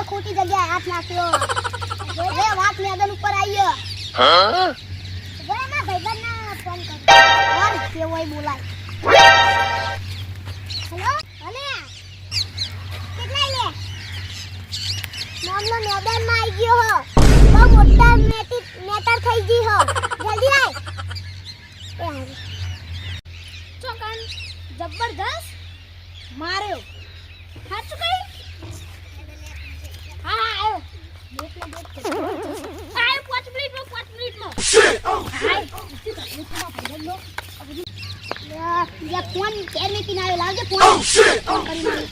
ખોટી જગ્યાએ હાથ નાખ્યો. એ વાત મેદાન ઉપર આવ્યો. હા ના ભાઈબંધના ફોન કર. કોણ કેવોય બોલાય. હેલો અલે કેટલા લે મામલો મેદાનમાં આવી ગયો હો. બહુ મોટા મેટર થઈ ગઈ હો. જલ્દી આય. ચોકન જબરદસ્ત માર્યો. સાચું કઈ? હા આવ્યો. આયો 5 મિનિટમાં. યા ફોન કેર મીટિંગ આવ્યો લાવજે ફોન. કરી મારી.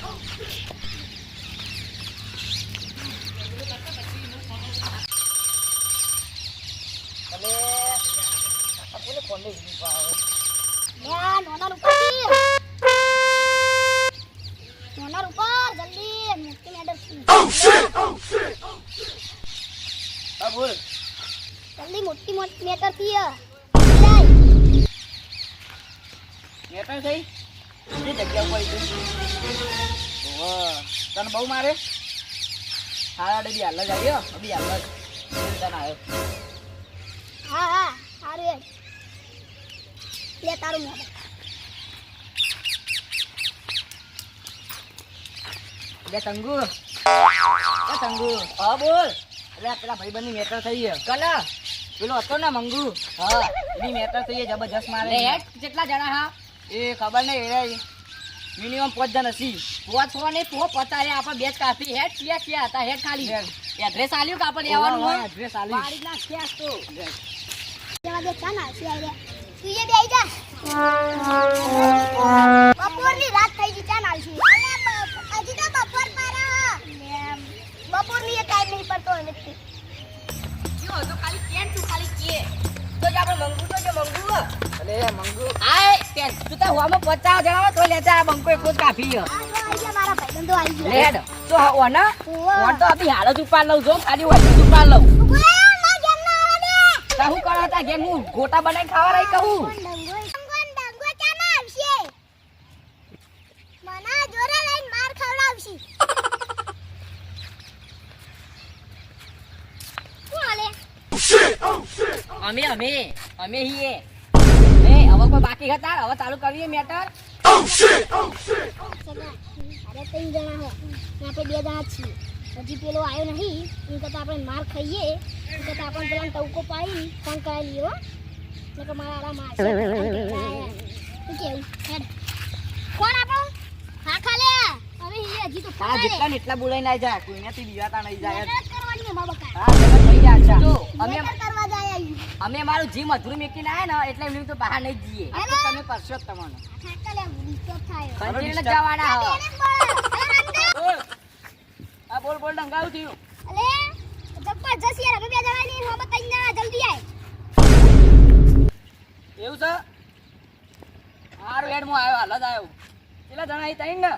અલે આપને ફોન લઈ લીધો આવે. યા નોના ઉપર જલ્દી મુક્તિ મેડર હા બોલ. જલ્દી મોટી મેટર થી મેટર થઈ જે જગ્યા ઉપર છે. ઓહ તને બહુ મારે. હાડા બી હાલ જ આવ્યો. અભી હાલ જ તને આવ્યો. હા સારું લે તારું મેટર. લે તંગુ હા બોલ. એટલે પેલા ભાઈબંધની મેટર થઈ છે. કલા પેલો હતો ને મંગુ. હા એની મેટર થઈ છે જબરજસ્ત મારે. કેટલા જણા હા એ ખબર નહીં. એ મિનિમમ 5 જણ હશે. 5 નહીં 50 આપણે બેચ કાફી હેડ ક્યાં હતા. હેડ ખાલી એડ્રેસ આલ્યું કે આપણે લેવાનું હોય. એડ્રેસ આલ્યું મારી ના ક્યાં તો જેવા દે ચાના છે આરે તું એ બે આઈ જા. બપોરની રાત થઈ ગઈ ચાના છે. હજી તો બપોર પારા બપોરની એ ટાઈમ નહીં પડતો નથી. જો તો ખાલી કેન તું ખાલી કે તો જ આપણે મંગુ તો જે મંગુ. અલે મંગુ આય કેન તું તો હુઆમાં 50 જણા તો લેતા આ બંકો એકલો જ કાફી છે. આ જો આઈ ગયા મારા ભાઈબંધો આઈ ગયા. લેડ તો ઓના ઓન તો અભી હાલ જ ઉપાડ લઉં જો ખાલી હોય જ ઉપાડ લઉં. ના ગેમ ના આવે તા હું કરો તા ગેમ હું ગોટા બનાવી ખાવા રહી કહું. ડંગો ચાના આવશે. મના જોરે લઈને માર ખવડાવશે. અમે હીએ એ હવે કોઈ બાકી હતા. હવે ચાલુ કરીએ મેટર. અરે 3 જણા હે આપણે 2 જણા છીએ. હજી પેલો આવ્યો નહીં. એમ કરતા આપણે માર ખાઈએ. એમ કરતા આપણે પેલા ટવકો પાડી ફોન કરાવી લઈએ હો. એટલે મારા આરામ આવશે. શું કેવું હેડ કોણ આપણો હા ખાલે હવે હજી તો હા જેટલા ને એટલા બોલાઈ ના જાય. કોઈનાથી બીવાતા નહીં જાય. મહેનત કરવાની હે બાબા કા. હા મહેનત થઈ જાય. અચ્છા જો અમે કરવા જાય અમે મારું જીમ અધૂરું મેકીને આયા ને એટલે એમની તો બહાર નહીં જઈએ. આ તો તમે કરશો જ તમને. ખાટલે ડિસ્ટર્બ થાય. કંટીને જવાના હો. આ બોલ ડંગાવું થયું. અલે જબરજસ્ત યાર અમે 2 જણા ની હમ 3 જણા જલ્દી આય. એવું છે હારું હેડ હું આવ્યો. હાલ જ આવ્યો. કેટલા જણા અહીં 3 ને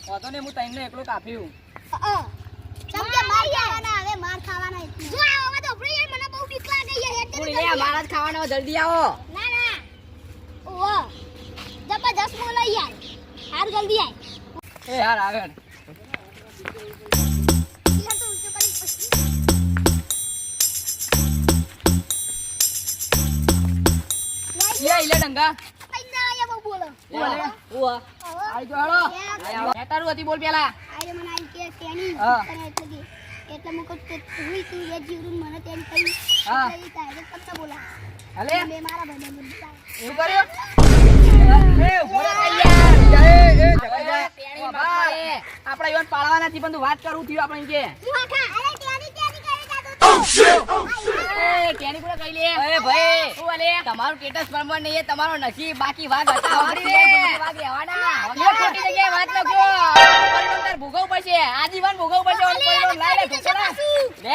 વાતો ને હું 3 ને એકલો કાફ્યું. સમજે માર ખાવાના હવે માર ખાવાના. જો આવો તો આપણે યાર મને બહુ બીક લાગે યાર. હેડ પૂરી લે મારા જ ખાવાના જલ્દી આવો. ના ઓહો જબરજસ્ત બોલો યાર. હાર જલ્દી આય. એ હાર આવે. યાર તો ઊંચો કરી પછી લે ડંગા પૈસા આયા બહુ બોલો. ઓવા આઈ જો હાલો. મેટારું હતી બોલ પેલા. આરે મને આઈ કે તેની હા. એટલે મુકો તે હુઈ તું એ જીવરું મને તેની કહી. હા. એ તારે પત્તા બોલા. હાલે મે મારા ભાઈ બોલતા. એવું કર્યો. એ ઉભો રહે યાર. એ જગા ભાઈ આપડા ઈવન પાળવા નથી પણ તું વાત કરું થયું આપણે કે. તું આખા અરે તેની કરી જાતો તો. એ કેની પૂરા કહી લે. એ ભાઈ શું આલે તમારું સ્ટેટસ પ્રમાણે નહીં તમારો નસીબ બાકી વાગ હતા. વાગ રહેવાના. એ ખોટી જગ્યાએ વાત ન કરો. પરિણામ તાર ભોગવવું પડશે. આજીવન ભોગવવું પડશે. ઓન પરિણામ લાઈ લે ઘોસડા. લે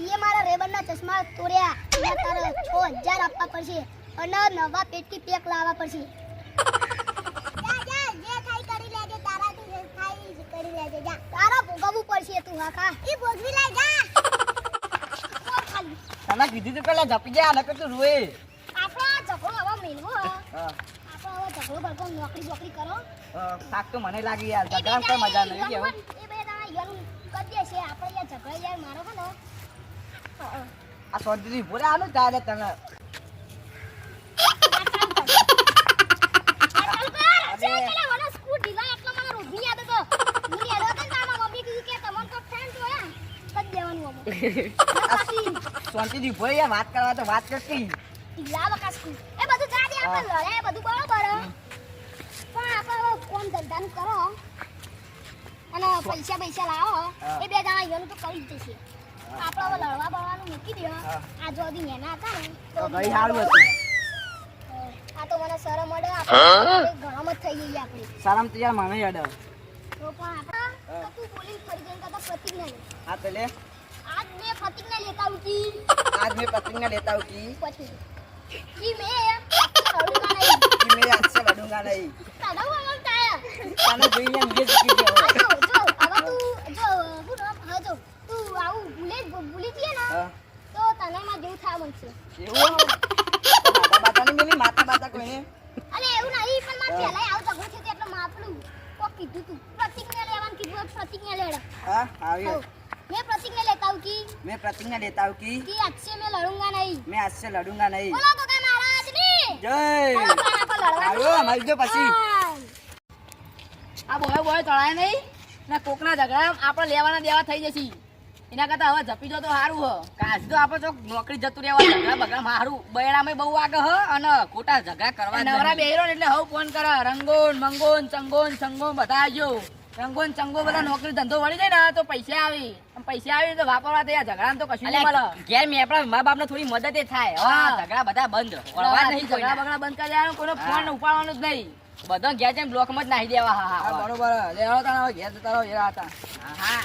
ये मारा रेबन ना चश्मा तोड़या. तारा 6000 આપવા પડશે. અને નવા પેટી પેક લાવવા પડશે. જા જા જે થાય કરી લેજે તારાથી જે થાય એ કરી લેજે જા. તારા ભોગવવું પડશે તું હા ઈ ભોગવી લે જા. કોણ ખાલી તને કીધું તું પેલા ઝપી જા નકર તું રોએ. આપણો ઝઘડો હવે મેલવો હ. હા આપણો હવે ઝઘડો બળકો નોકરી બોકરી કરો. થાક તો મને લાગી યાર ઝઘડા કઈ મજા નહીં કેવું. એ બે દાણા યરું કરી દેશે આપણે યાર ઝઘડા યાર મારો હે ને આ સોદરી ભોરે આનું ચાલે તને. શાંતિથી ભોરે યાર વાત કરવા તો વાત કરતી. પૈસા પૈસા લાવો એ બે દાણા ઈવન તો કરી જ દેશે. આપણે હવે લડવા બળવાનું મૂકી દે. આ જો દી નેના હતા ને તો ગઈ હારું હતું. આ તો મને શરમ અડે આપણે ગરમ જ થઈ ગઈ આપણે. શરમ તો યાર મને યાદ તો પણ આપણે તું બોલીને ફરી જઈને કદા પ્રતિજ્ઞા લે. હા તો લે આજ મેં પ્રતિજ્ઞા લેતા ઉઠી આજ મેં પ્રતિજ્ઞા લેતા હું की પછી ઈ મેં લડુંગા નહીં मैं आपसे लड़ूंगा नहीं. તારા બોલતા આયા તને જોઈએ મુજે શીખી ગયો. જો હવે તું જો હું હા જો તું આવું ભૂલી જઈએ ને હા તો તને માં જેવું થા બનશે. એવું માતા બાતાની મેલી માતા બાતા કોઈને અરે એવું નહીં પણ માં પહેલા આવું ઝઘડો છે એટલે માં આપણું કોક કીધું તું પ્રતિજ્ઞા લેવાનું કીધું પ્રતિજ્ઞા લેડા. हाँ આવ્યો. मैं प्रतिज्ञा लेता हूँ कि मैं प्रतिज्ञा लेता हूँ कि आज से मैं लड़ूंगा नहीं. मैं आज से लड़ूंगा नहीं. बोलो तो क्या महाराज ने जय लड़वा આવ્યો મળજો પછી. આ બોય બોય ચડાય નહીં ને કોકના ઝઘડા આપણે લેવાના દેવા થઈ જશે. એના કરતા હવે જપી જો તો સારું હ. કાશ તો આપણે ચોક નોકરી જતું રહેવા ઝઘડા બગડા સારું બૈરામાં બહુ આગળ હ અને ખોટા ઝઘડા કરવા નવરા બેહરો એટલે હવ ફોન કરે રંગોન મંગોન ચંગોન સંગોન બધા આવજો. રંગોન ચંગો બધા નોકરી ધંધો વળી જાય ને તો પૈસા આવી પૈસા આવી તો વાપરવા તો ઝઘડા તો કશું નહીં મળે. ઘેર મેં આપણા મા બાપ ને થોડી મદદ થાય. હા. ઝઘડા બધા બંધ વળવા નહીં ઝઘડા બગડા બંધ કરી દેવાનું કોઈનો ફોન ઉપાડવાનો જ નહીં. બધા ઘેર જઈને બ્લોક માં જ નાખી દેવા. હા બરોબર લેવાનો તારા ઘેર જતા રહો એરા હતા. હા